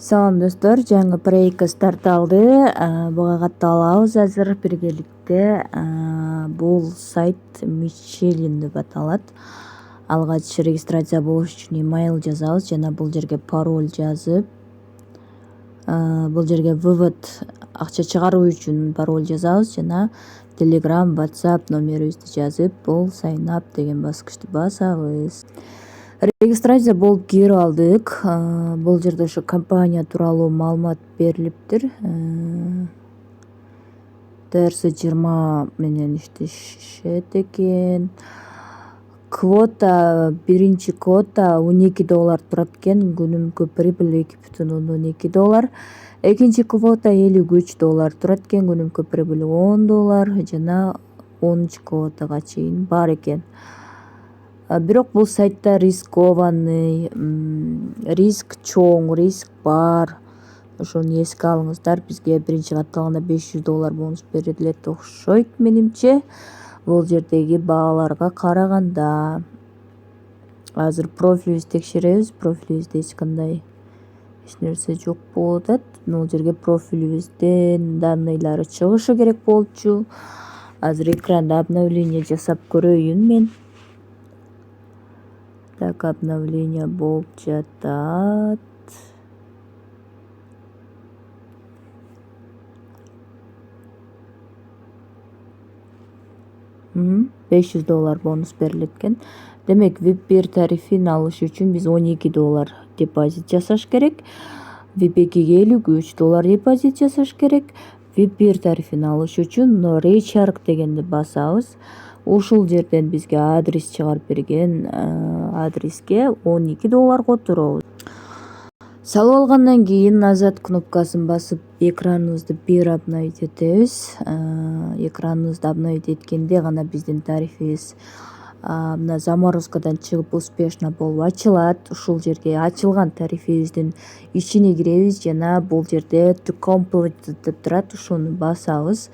Салам достор, жаңы проектке старт алды. Буга катталабыз азыр биргеликте. Бул сайт Michelin деп аталат. Алгач регистрация болуш үчүн email жазабыз жана бул жерге пароль жазып, бул жерге вывод акча чыгаруу үчүн пароль жазабыз жана Telegram, WhatsApp номерибизди жазып, бул sign up деген баскычты басабыз. Регистрация болуп кирип алдык. Бул жерде ошо компания тууралуу маалымат берилиптир. ТРС-20 менен иштешет экен. Квота, биринчи квота $12 турат экен. Күнүмкү прибыль $2,2. Экинчи квота $53 турат экен. Күнүмкү прибыль $10 жана 10 квотага чейин бар экен. Бирок бул сайтта рискованный, риск чоң, риск бар. Ошону эске алыңыздар. Бизге биринчи катталганда $500 бонус берилет окшойт менимче. Бул жердеги бааларга караганда. Азыр профилибизди текшеребиз. Профилибизде эч кандай нерсе жок болуп атат. Бул жерге профилибиздин данныйлары чыгышы керек болчу. Азыр экранда обновление жасап көрөйүн мен. Так, обновление болуп жатат. $500 бонус берилет экен. Демек, VIP1 тарифин алыш үчүн биз $12 депозит жасаш керек. VIP2ге $53 депозит жасаш керек. VIP1 тарифин алыш үчүн Recharge дегенди басабыз. Ушул жерден бизге адрес чыгарып берген адреске $12 которобуз. Салып алгандан кийин назад кнопкасын басып экраныбызды бир обновить этебиз. Экраныбызды обновить эткенде гана биздин тарифибиз мына заморозкадан чыгып успешно болуп ачылат. Ушул жерге ачылган тарифибиздин ичине киребиз жана бул жерде to complete деп турат. Ушуну басабыз.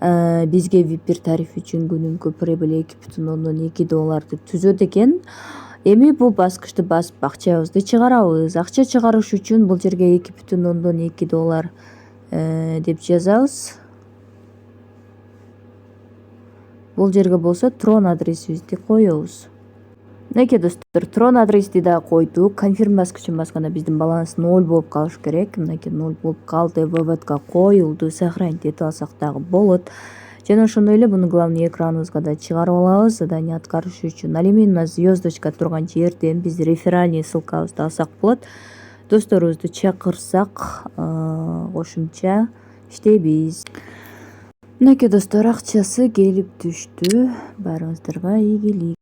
Бизге VIP1 тариф үчүн күнүмкү прибыль $2,2 түзөт экен. Эми бул баскычты басып акчабызды чыгарабыз. Акча чыгарыш үчүн бул жерге $2,2 деп жазабыз. Бул жерге болсо Tron адресибизди коебуз. Мынакей достор, Tron адрести да койдук. Конфирм баскычын басканда биздин баланс 0 болуп калыш керек. Мынакей 0 болуп калды. Выводко коюлду. Сохранить этип алсак дагы болот. Жана ошондой эле буну главный экраныбызга да чыгарып алабыз. Задание аткарыш үчүн. Ал эми мына звездочка турган жерден биз реферальный ссылкабызды алсак болот. Досторубузду чакырсак, кошумча иштейбиз. Мынакей достор, акчасы келип түштү. Баарыңыздарга ийгилик.